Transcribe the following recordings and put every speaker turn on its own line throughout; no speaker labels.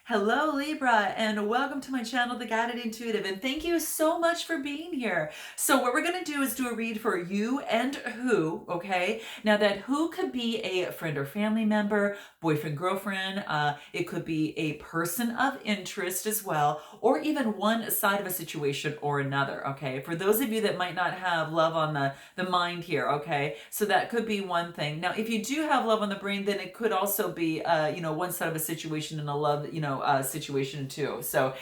Hello, Libra, and welcome to my channel, The Guided Intuitive, and thank you so much for being here. So what we're going to do is do a read for you and who, okay? Now that who could be a friend or family member, boyfriend, girlfriend, it could be a person of interest as well, or even one side of a situation or another, okay? For those of you that might not have love on the mind here, okay? So that could be one thing. Now, if you do have love on the brain, then it could also be, one side of a situation and a love, situation too. So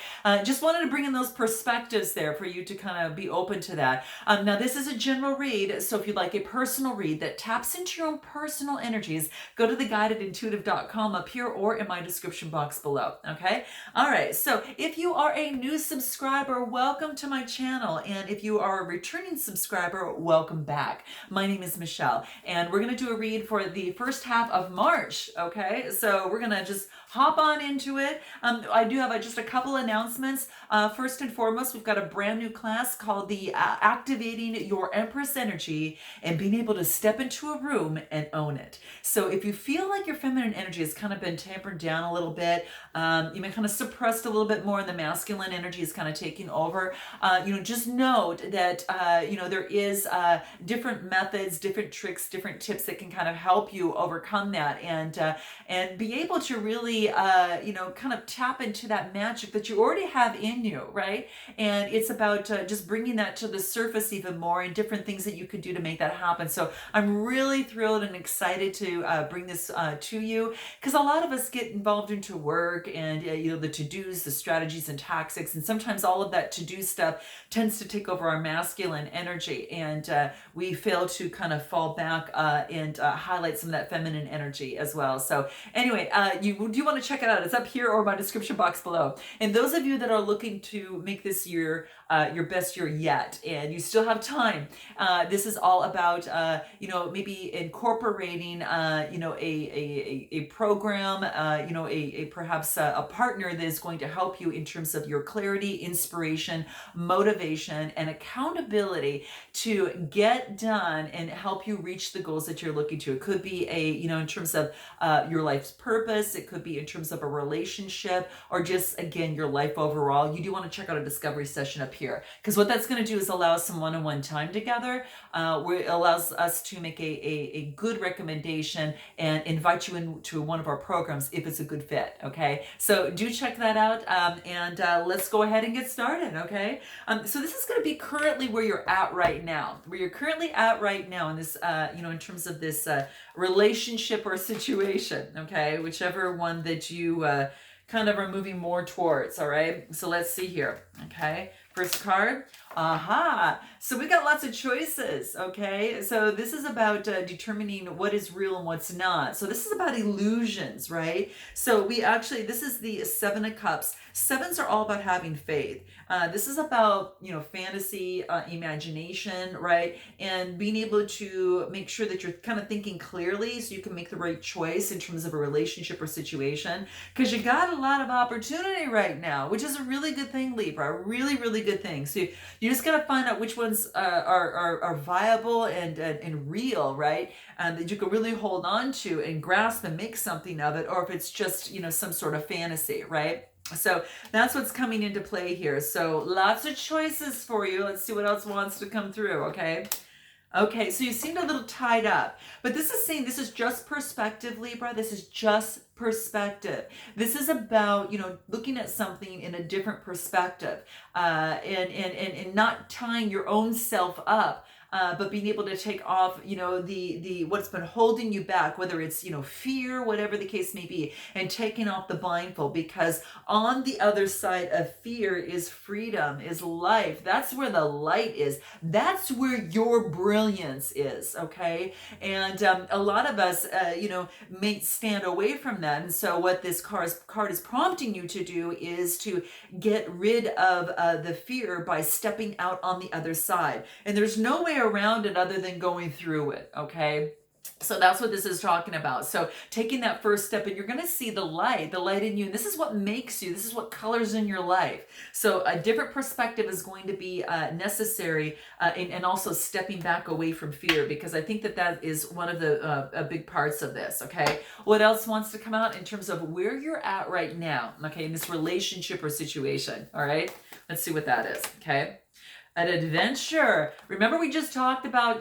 just wanted to bring in those perspectives there for you to kind of be open to that. Now, this is a general read, so if you'd like a personal read that taps into your own personal energies, go to theguidedintuitive.com up here or in my description box below, okay? All right, so if you are a new subscriber, welcome to my channel, and if you are a returning subscriber, welcome back. My name is Michelle, and we're going to do a read for the first half of March, okay? So we're going to just hop on into it. I do have just a couple announcements. First and foremost, we've got a brand new class called the Activating Your Empress Energy and Being Able to Step into a Room and Own It. So if you feel like your feminine energy has kind of been tampered down a little bit, you may kind of suppressed a little bit more and the masculine energy is kind of taking over, just note that, there is different methods, different tricks, different tips that can kind of help you overcome that and be able to really, kind of tap into that magic that you already have in you, right? And it's about just bringing that to the surface even more and different things that you could do to make that happen. So I'm really thrilled and excited to bring this to you because a lot of us get involved into work and, the to-dos, the strategies and tactics, and sometimes all of that to-do stuff tends to take over our masculine energy, and we fail to kind of fall back and highlight some of that feminine energy as well. So anyway, you do want to check it out. It's up here or my description box below. And those of you that are looking to make this year your best year yet, and you still have time, this is all about, maybe incorporating, a program, perhaps a partner that is going to help you in terms of your clarity, inspiration, motivation, and accountability to get done and help you reach the goals that you're looking to. It could be in terms of your life's purpose. It could be in terms of a relationship or just, again, your life overall. You do want to check out a discovery session up here because what that's going to do is allow some one-on-one time together, where it allows us to make a good recommendation and invite you into one of our programs if it's a good fit, okay? So do check that out, and let's go ahead and get started, okay? So this is going to be currently where you're at right now, in this, in terms of this relationship or situation, okay? Whichever one that you kind of are moving more towards, all right? So let's see here, okay? First card, aha. So we got lots of choices, okay? So this is about determining what is real and what's not. So this is about illusions, right? So this is the Seven of Cups. Sevens are all about having faith. This is about, fantasy, imagination, right? And being able to make sure that you're kind of thinking clearly so you can make the right choice in terms of a relationship or situation. Because you got a lot of opportunity right now, which is a really good thing, Libra. Really, really good thing. So you just got to find out which ones are viable and real, right? That you can really hold on to and grasp and make something of it, or if it's just, some sort of fantasy, right? So that's what's coming into play here. So lots of choices for you. Let's see what else wants to come through, okay? Okay, so you seemed a little tied up, but this is saying this is just perspective, Libra. This is just perspective. This is about, looking at something in a different perspective, and not tying your own self up. But being able to take off, the what's been holding you back, whether it's, fear, whatever the case may be, and taking off the blindfold, because on the other side of fear is freedom, is life. That's where the light is. That's where your brilliance is, okay? And a lot of us, may stand away from that. And so what this card is prompting you to do is to get rid of the fear by stepping out on the other side. And there's no way around it other than going through it, okay? So that's what this is talking about. So taking that first step, and you're going to see the light in you. And this is what makes you, this is what colors in your life. So a different perspective is going to be necessary, and also stepping back away from fear, because I think that that is one of the big parts of this. Okay. What else wants to come out in terms of where you're at right now? Okay. In this relationship or situation. All right. Let's see what that is. Okay. An adventure. Remember, we just talked about,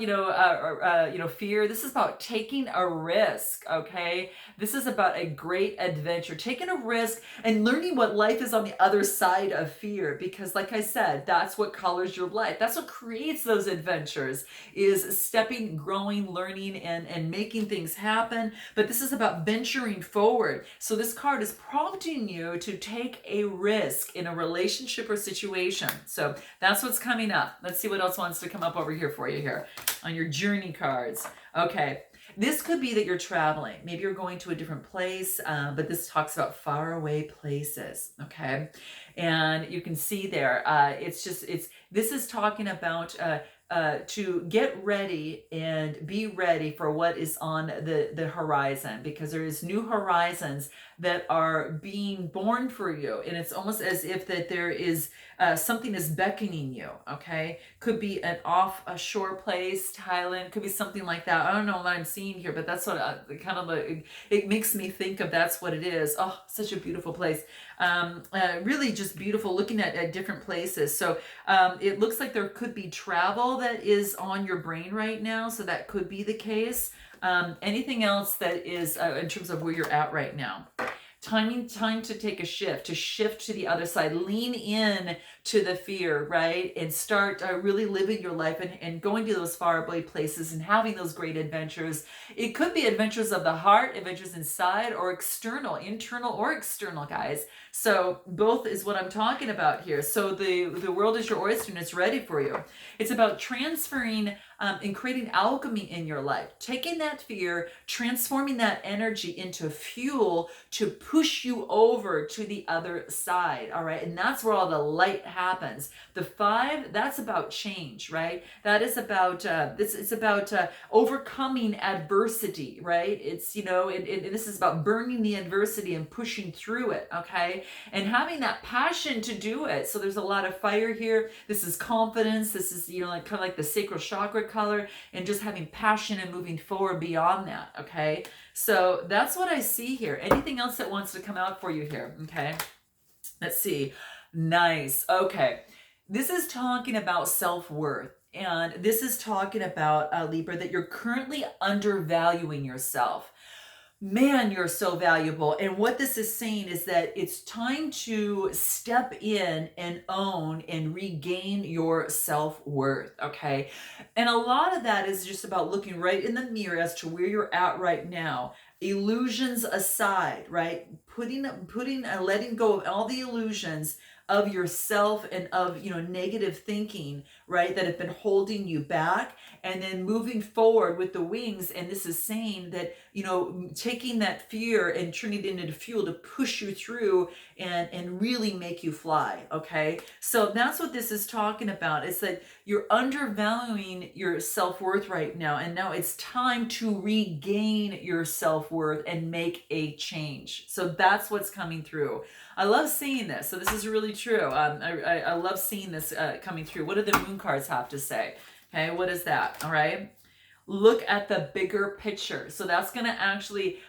fear. This is about taking a risk, okay? This is about a great adventure, taking a risk and learning what life is on the other side of fear. Because like I said, that's what colors your life. That's what creates those adventures, is stepping, growing, learning, and making things happen. But this is about venturing forward. So this card is prompting you to take a risk in a relationship or situation. So that's what's coming up. Let's see what else wants to come up over here for you here on your journey cards. Okay. This could be that you're traveling. Maybe you're going to a different place, but this talks about faraway places. Okay. And you can see there, this is talking about, to get ready and be ready for what is on the horizon, because there is new horizons that are being born for you. And it's almost as if that there is something is beckoning you, okay? Could be an offshore place, Thailand, could be something like that. I don't know what I'm seeing here, but that's what it makes me think of. That's what it is. Oh, such a beautiful place. Really just beautiful, looking at different places. So it looks like there could be travel that is on your brain right now. So that could be the case. Anything else that is in terms of where you're at right now? Time to take a shift, to the other side, lean in to the fear, right? And start really living your life and going to those faraway places and having those great adventures. It could be adventures of the heart, adventures inside, or external, internal or external, guys. So both is what I'm talking about here. So the world is your oyster and it's ready for you. It's about transferring and creating alchemy in your life, taking that fear, transforming that energy into fuel to push you over to the other side. All right. And that's where all the light happens. The 5, that's about change, right? That is about, it's about overcoming adversity, right? It's, and this is about burning the adversity and pushing through it. Okay. And having that passion to do it. So there's a lot of fire here. This is confidence. This is, like kind of like the sacral chakra color, and just having passion and moving forward beyond that. Okay. So that's what I see here. Anything else that wants to come out for you here? Okay. Let's see. Nice. Okay. This is talking about self-worth. And this is talking about, Libra, that you're currently undervaluing yourself. Man, you're so valuable. And what this is saying is that it's time to step in and own and regain your self-worth, okay? And a lot of that is just about looking right in the mirror as to where you're at right now. Illusions aside, right? Letting go of all the illusions of yourself and of, negative thinking, right, that have been holding you back, and then moving forward with the wings. And this is saying that, taking that fear and turning it into fuel to push you through and really make you fly. Okay. So that's what this is talking about. It's that you're undervaluing your self-worth right now. And now it's time to regain your self-worth and make a change. So that's what's coming through. I love seeing this. So this is really true. I love seeing this coming through. What do the moon cards have to say? Okay, what is that? All right. Look at the bigger picture. So that's going to actually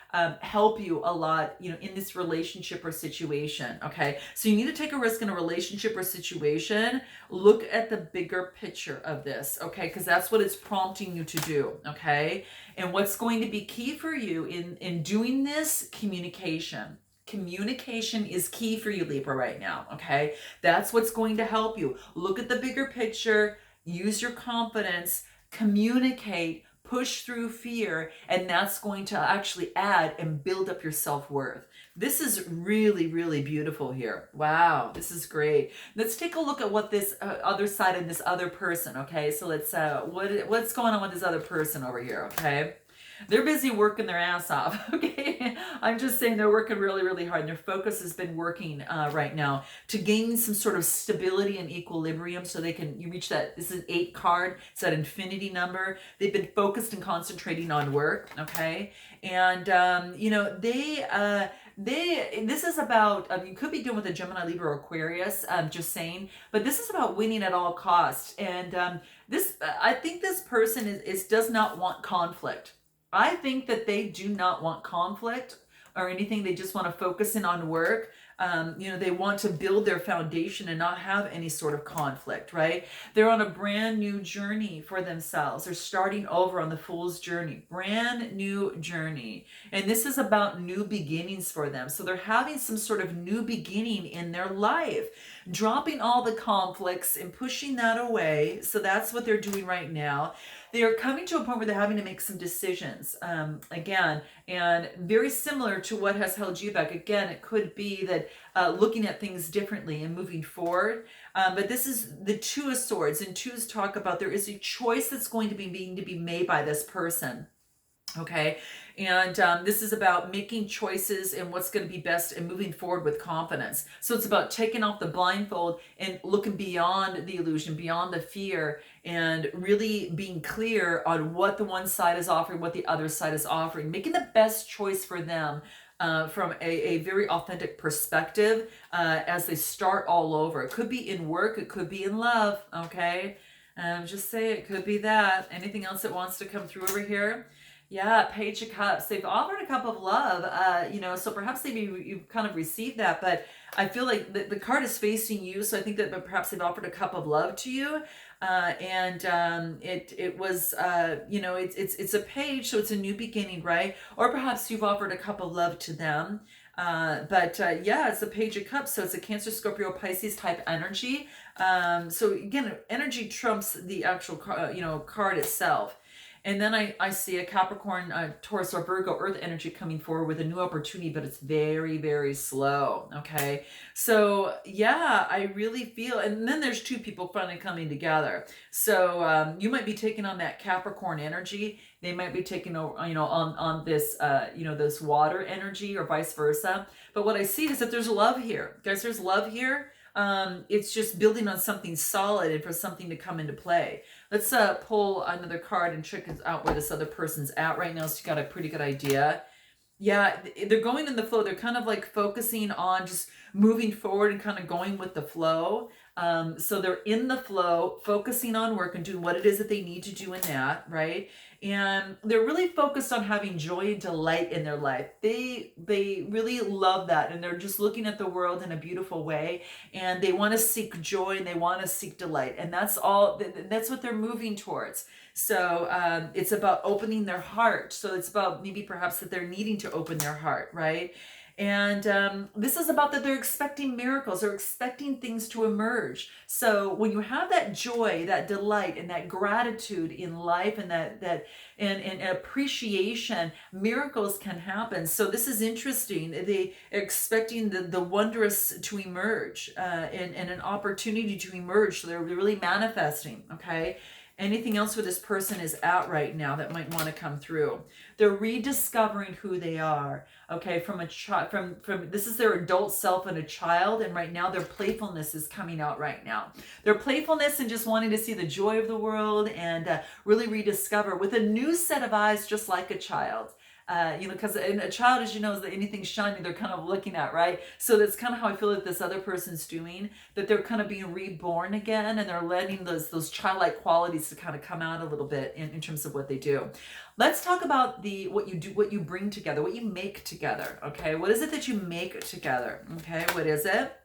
help you a lot, in this relationship or situation. Okay. So you need to take a risk in a relationship or situation. Look at the bigger picture of this. Okay. Because that's what it's prompting you to do. Okay. And what's going to be key for you in doing this? Communication. Communication is key for you, Libra, right now. Okay. That's what's going to help you. Look at the bigger picture. Use your confidence. Communicate. Push through fear, and that's going to actually add and build up your self-worth. This is really, really beautiful here. Wow, this is great. Let's take a look at what this other side and this other person, okay? So let's, what's going on with this other person over here, okay? They're busy working their ass off. Okay, I'm just saying they're working really, really hard. Their focus has been working right now to gain some sort of stability and equilibrium, so they can you reach that. This is 8 card. It's that infinity number. They've been focused and concentrating on work. Okay, and this is about, you could be dealing with a Gemini, Libra, or Aquarius, just saying, but this is about winning at all costs. And I think this person does not want conflict. I think that they do not want conflict or anything. They just want to focus in on work. They want to build their foundation and not have any sort of conflict, right? They're on a brand new journey for themselves. They're starting over on the Fool's journey, brand new journey. And this is about new beginnings for them. So they're having some sort of new beginning in their life, dropping all the conflicts and pushing that away. So that's what they're doing right now. They are coming to a point where they're having to make some decisions again, and very similar to what has held you back. Again, it could be that looking at things differently and moving forward. But this is the Two of Swords, and twos talk about there is a choice that's going to be made by this person. Okay, and this is about making choices and what's going to be best and moving forward with confidence. So it's about taking off the blindfold and looking beyond the illusion, beyond the fear, and really being clear on what the one side is offering, what the other side is offering, making the best choice for them from a very authentic perspective as they start all over. It could be in work, it could be in love, okay? Just say it could be that. Anything else that wants to come through over here? Yeah, Page of Cups. They've offered a cup of love, so perhaps you've kind of received that, but I feel like the card is facing you, so I think that perhaps they've offered a cup of love to you, it was, it's a page, so it's a new beginning, right? Or perhaps you've offered a cup of love to them. Yeah, it's a Page of Cups, so it's a Cancer, Scorpio, Pisces type energy. So again, energy trumps the actual, card itself. And then I see a Capricorn, Taurus, or Virgo earth energy coming forward with a new opportunity, but it's very, very slow. Okay. So yeah, I really feel, and then there's two people finally coming together. So you might be taking on that Capricorn energy. They might be taking over, on this, this water energy, or vice versa. But what I see is that there's love here. Guys, there's love here. It's just building on something solid and for something to come into play. Let's pull another card and check out where this other person's at right now, so you got a pretty good idea. Yeah, they're going in the flow. They're kind of like focusing on just moving forward and kind of going with the flow. So they're in the flow, focusing on work and doing what it is that they need to do in that, right? And they're really focused on having joy and delight in their life. They really love that, and they're just looking at the world in a beautiful way, and they want to seek joy and they want to seek delight, and that's what they're moving towards. So it's about opening their heart. So it's about maybe perhaps that they're needing to open their heart, right? And this is about that they're expecting miracles. They're expecting things to emerge. So when you have that joy, that delight, and that gratitude in life, and and appreciation, miracles can happen. So this is interesting. They are expecting the wondrous to emerge, and an opportunity to emerge. So they're really manifesting. Okay. Anything else where this person is at right now that might want to come through? They're rediscovering who they are. Okay, from a child, from this is their adult self and a child, and right now their playfulness is coming out right now. Their playfulness and just wanting to see the joy of the world and really rediscover with a new set of eyes, just like a child. Because a child, as you know, is that anything shiny they're kind of looking at, right? So that's kind of how I feel that this other person's doing, that they're kind of being reborn again, and they're letting those childlike qualities to kind of come out a little bit in terms of what they do. Let's talk about what you do, what you bring together, what you make together. Okay, what is it that you make together? Okay, what is it?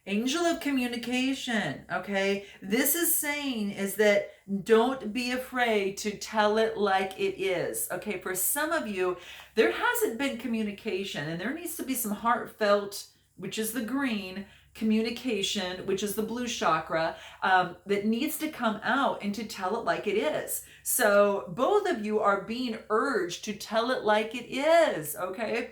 Angel of communication. Okay, this is saying is that don't be afraid to tell it like it is. Okay, for some of you, there hasn't been communication, and there needs to be some heartfelt, which is the green, communication, which is the blue chakra, that needs to come out and to tell it like it is. So both of you are being urged to tell it like it is. Okay,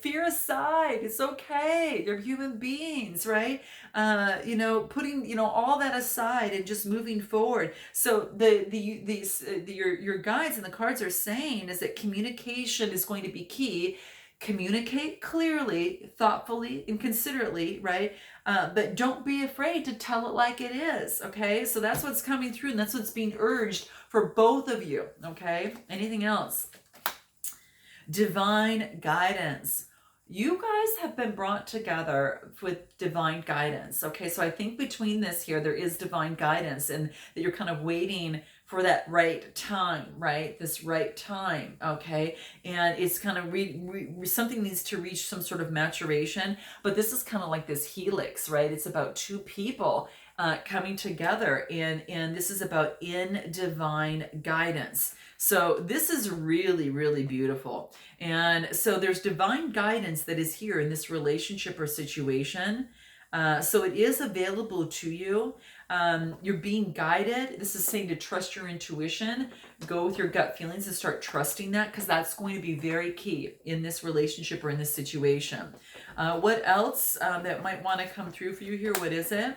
Fear aside, it's okay. You're human beings, right? Putting all that aside and just moving forward. So your guides and the cards are saying is that communication is going to be key. Communicate clearly, thoughtfully, and considerately, right? But don't be afraid to tell it like it is, okay? So that's what's coming through, and that's what's being urged for both of you, okay? Anything else? Divine guidance. You guys have been brought together with divine guidance, okay? So I think between this here, there is divine guidance, and that you're kind of waiting for that right time, right? This right time, okay? And it's kind of something needs to reach some sort of maturation, but this is kind of like this helix, right? It's about two people coming together, and this is about in divine guidance. So this is really, really beautiful. And so there's divine guidance that is here in this relationship or situation. So it is available to you. You're being guided. This is saying to trust your intuition, go with your gut feelings and start trusting that, because that's going to be very key in this relationship or in this situation. What else that might want to come through for you here? What is it?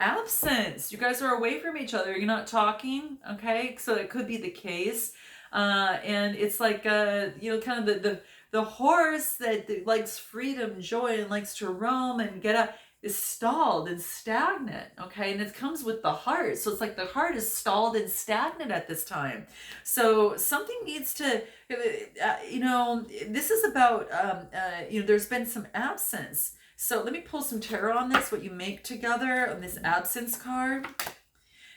Absence. You guys are away from each other. You're not talking. Okay. So it could be the case. And it's like, kind of the horse that likes freedom, joy, and likes to roam and get out is stalled and stagnant. Okay. And it comes with the heart. So it's like the heart is stalled and stagnant at this time. So something needs to, this is about, there's been some absence. So let me pull some tarot on this, what you make together on this absence card.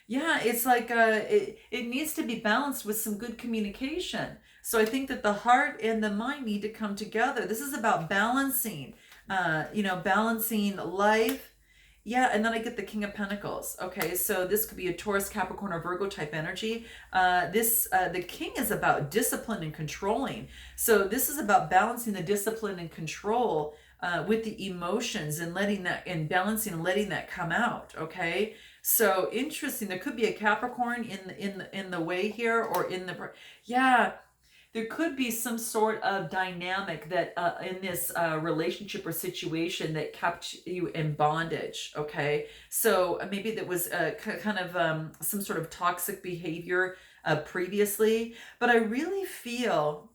Yeah, it's like it needs to be balanced with some good communication. So I think that the heart and the mind need to come together. This is about balancing, balancing life. Yeah, and then I get the King of Pentacles. Okay, so this could be a Taurus, Capricorn, or Virgo type energy. The King is about discipline and controlling. So this is about balancing the discipline and control with the emotions and letting that, and balancing and letting that come out. Okay, so interesting. There could be a Capricorn in the way here, or in the, yeah. There could be some sort of dynamic that in this relationship or situation that kept you in bondage, okay? So maybe that was kind of some sort of toxic behavior previously, but I really feel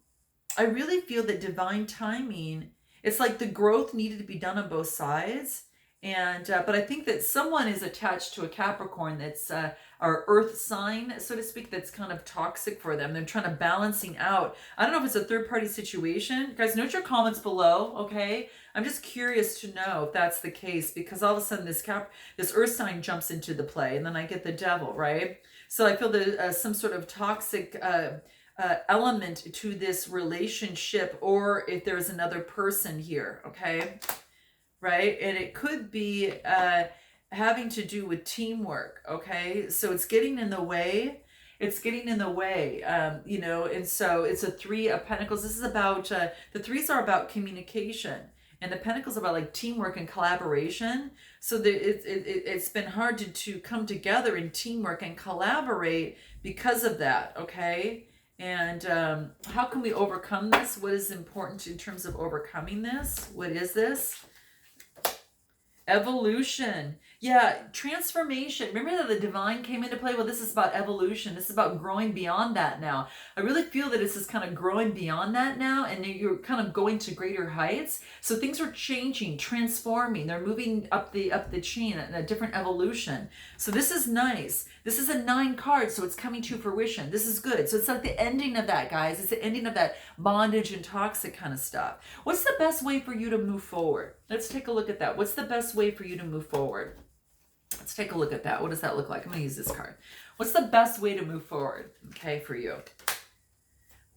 that divine timing, it's like the growth needed to be done on both sides. And but I think that someone is attached to a Capricorn that's our earth sign, so to speak, that's kind of toxic for them. They're trying to balancing out. I don't know if it's a third party situation. Guys, note your comments below, okay? I'm just curious to know if that's the case, because all of a sudden this earth sign jumps into the play, and then I get the devil, right? So I feel there's some sort of toxic element to this relationship, or if there's another person here, okay? Right? And it could be having to do with teamwork, okay? So it's getting in the way. It's getting in the way, and so it's a Three of Pentacles. This is about, the threes are about communication, and the Pentacles are about like teamwork and collaboration. So it's been hard to come together in teamwork and collaborate because of that, okay? And how can we overcome this? What is important in terms of overcoming this? What is this? Evolution. Yeah, transformation. Remember that the divine came into play? Well, this is about evolution. This is about growing beyond that now. I really feel that this is kind of growing beyond that now, and you're kind of going to greater heights. So things are changing, transforming. They're moving up the chain, a different evolution. So this is nice. This is a 9 card, so it's coming to fruition. This is good. So it's like the ending of that, guys. It's the ending of that bondage and toxic kind of stuff. What's the best way for you to move forward? Let's take a look at that. What's the best way for you to move forward? Let's take a look at that. What does that look like? I'm going to use this card. What's the best way to move forward, okay, for you?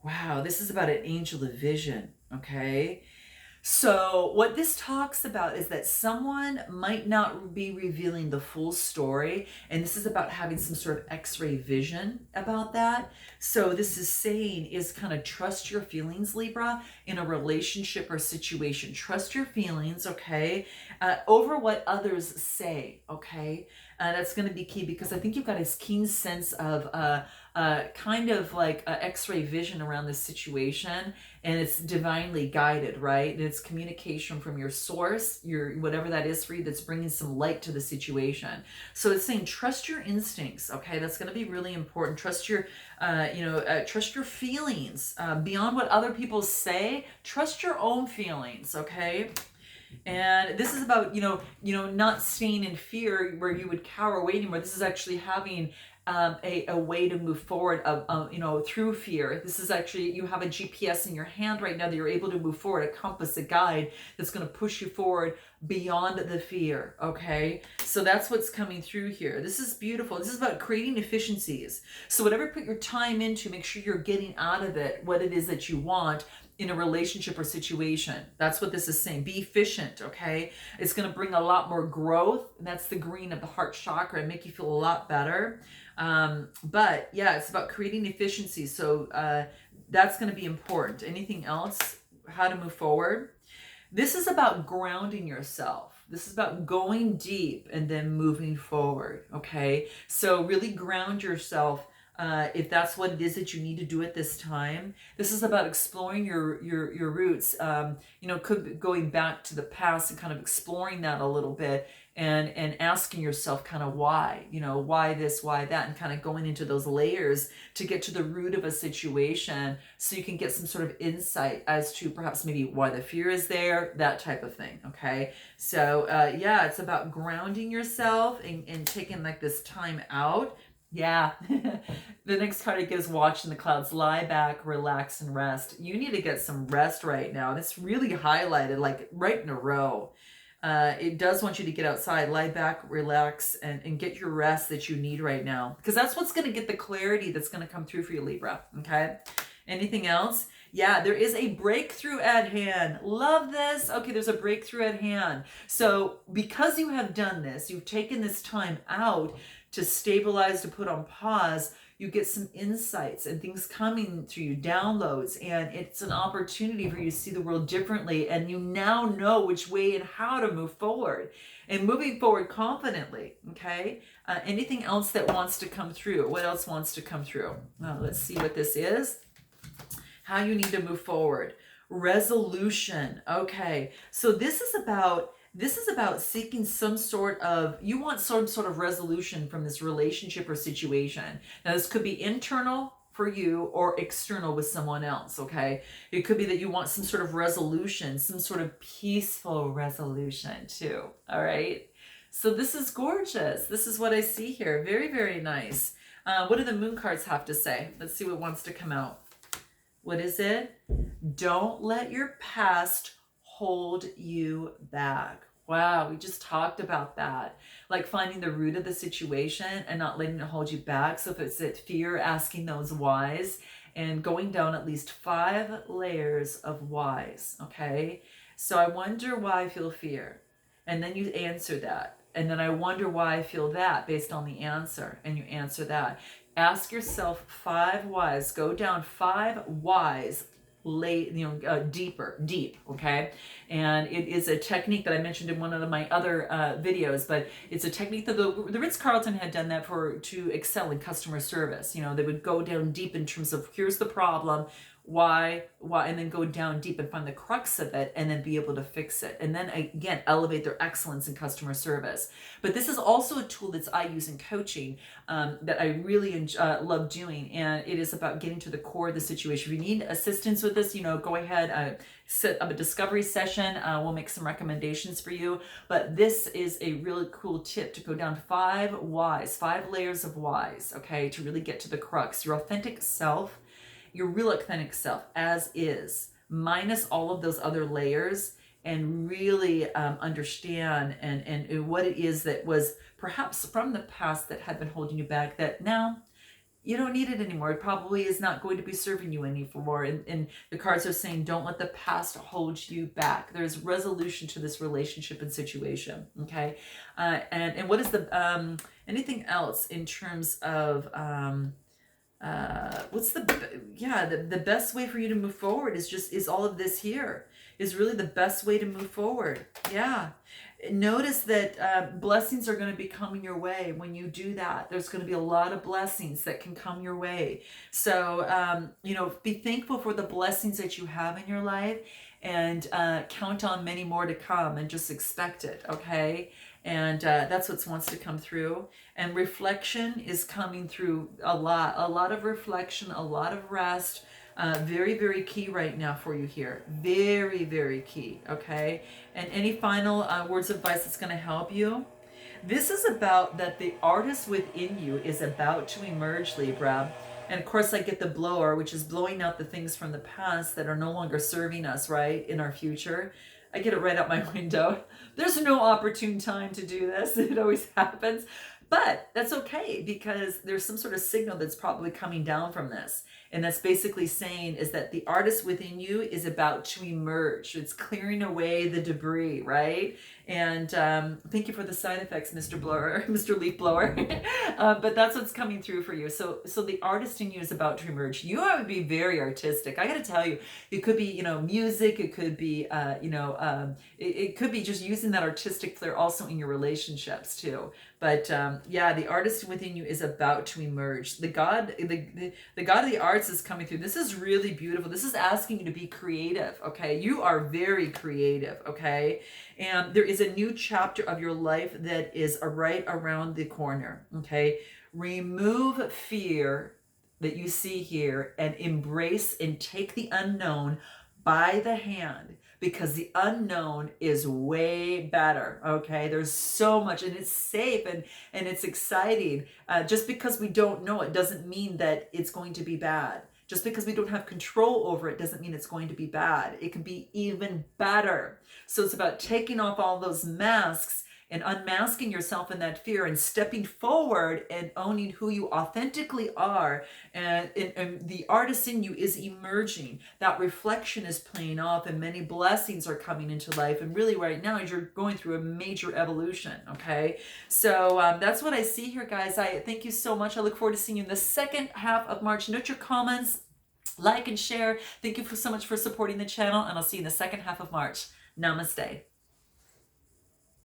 Wow, this is about an angel of vision, okay? So what this talks about is that someone might not be revealing the full story, and this is about having some sort of x-ray vision about that. So this is saying is kind of trust your feelings, Libra, in a relationship or situation. Trust your feelings, okay, over what others say, okay? That's going to be key, because I think you've got a keen sense of kind of like an x-ray vision around this situation, and it's divinely guided, right? And it's communication from your source, your whatever that is for you, that's bringing some light to the situation. So it's saying trust your instincts. Okay, that's going to be really important. Trust your trust your feelings, beyond what other people say. Trust your own feelings. Okay. And this is about, not staying in fear where you would cower away anymore. This is actually having a way to move forward through fear. This is actually, you have a GPS in your hand right now that you're able to move forward, a compass, a guide that's going to push you forward beyond the fear. Okay. So that's what's coming through here. This is beautiful. This is about creating efficiencies. So whatever you put your time into, make sure you're getting out of it what it is that you want in a relationship or situation. That's what this is saying. Be efficient, okay? It's going to bring a lot more growth. And that's the green of the heart chakra and make you feel a lot better. But yeah, it's about creating efficiency. So that's going to be important. Anything else? How to move forward? This is about grounding yourself. This is about going deep and then moving forward, okay? So really ground yourself. If that's what it is that you need to do at this time. This is about exploring your roots, could be going back to the past and kind of exploring that a little bit, and asking yourself kind of why, why this, why that, and kind of going into those layers to get to the root of a situation so you can get some sort of insight as to perhaps maybe why the fear is there, that type of thing, okay? So yeah, it's about grounding yourself and taking like this time out. Yeah. The next card it gives, watch in the clouds, lie back, relax, and rest. You need to get some rest right now. And it's really highlighted, like right in a row. It does want you to get outside, lie back, relax, and get your rest that you need right now. Because that's what's going to get the clarity that's going to come through for you, Libra. Okay? Anything else? Yeah, there is a breakthrough at hand. Love this. Okay, there's a breakthrough at hand. So because you have done this, you've taken this time out to stabilize, to put on pause, you get some insights and things coming through you, downloads, and it's an opportunity for you to see the world differently, and you now know which way and how to move forward, and moving forward confidently, okay? Anything else that wants to come through? What else wants to come through? Well, let's see what this is. How you need to move forward. Resolution. Okay, so this is about seeking some sort of, you want some sort of resolution from this relationship or situation. Now, this could be internal for you or external with someone else, okay? It could be that you want some sort of resolution, some sort of peaceful resolution too, all right? So this is gorgeous. This is what I see here. Very, very nice. What do the moon cards have to say? Let's see what wants to come out. What is it? Don't let your past hold you back. Wow, we just talked about that. Like finding the root of the situation and not letting it hold you back. So if it's that fear, asking those whys and going down at least 5 layers of whys, okay? So I wonder why I feel fear. And then you answer that. And then I wonder why I feel that based on the answer. And you answer that. Ask yourself 5 whys. Go down 5 whys. Deep, okay? And it is a technique that I mentioned in one of my other videos, but it's a technique that the Ritz-Carlton had done that to excel in customer service. They would go down deep in terms of, here's the problem, why, and then go down deep and find the crux of it and then be able to fix it. And then again, elevate their excellence in customer service. But this is also a tool that I use in coaching that I really love doing. And it is about getting to the core of the situation. If you need assistance with this, go ahead, set up a discovery session. We'll make some recommendations for you. But this is a really cool tip to go down 5 whys, 5 layers of whys, okay, to really get to the crux. Your authentic self, your real authentic self as is, minus all of those other layers, and really understand and what it is that was perhaps from the past that had been holding you back, that now you don't need it anymore. It probably is not going to be serving you anymore. And the cards are saying, don't let the past hold you back. There's resolution to this relationship and situation, okay? And what is the, anything else in terms of, what's the best way for you to move forward is all of this here is really the best way to move forward. Yeah. Notice that blessings are going to be coming your way when you do that. There's going to be a lot of blessings that can come your way. So, be thankful for the blessings that you have in your life, and count on many more to come, and just expect it, okay? And that's what wants to come through. And reflection is coming through a lot of reflection, a lot of rest. Very, very key right now for you here. Very, very key, okay? And any final words of advice that's going to help you? This is about that the artist within you is about to emerge, Libra. And of course, I get the blower, which is blowing out the things from the past that are no longer serving us, right, in our future. I get it right out my window. There's no opportune time to do this. It always happens. But that's okay, because there's some sort of signal that's probably coming down from this. And that's basically saying is that the artist within you is about to emerge. It's clearing away the debris, right? And thank you for the side effects, Mr. Blower, Mr. Leaf Blower. But that's what's coming through for you. So the artist in you is about to emerge. You have to be very artistic. I got to tell you, it could be, music. It could be, it could be just using that artistic flair also in your relationships too. But the artist within you is about to emerge. The God of the arts is coming through. This is really beautiful. This is asking you to be creative, okay? You are very creative, okay? And there is a new chapter of your life that is right around the corner, okay? Remove fear that you see here and embrace and take the unknown by the hand, because the unknown is way better, okay? There's so much, and it's safe, and it's exciting. Just because we don't know it doesn't mean that it's going to be bad. Just because we don't have control over it doesn't mean it's going to be bad. It can be even better. So it's about taking off all those masks and unmasking yourself in that fear and stepping forward and owning who you authentically are. And the artist in you is emerging. That reflection is playing off, and many blessings are coming into life. And really right now, you're going through a major evolution, okay? So that's what I see here, guys. I thank you so much. I look forward to seeing you in the second half of March. Note your comments, like and share. Thank you so much for supporting the channel, and I'll see you in the second half of March. Namaste.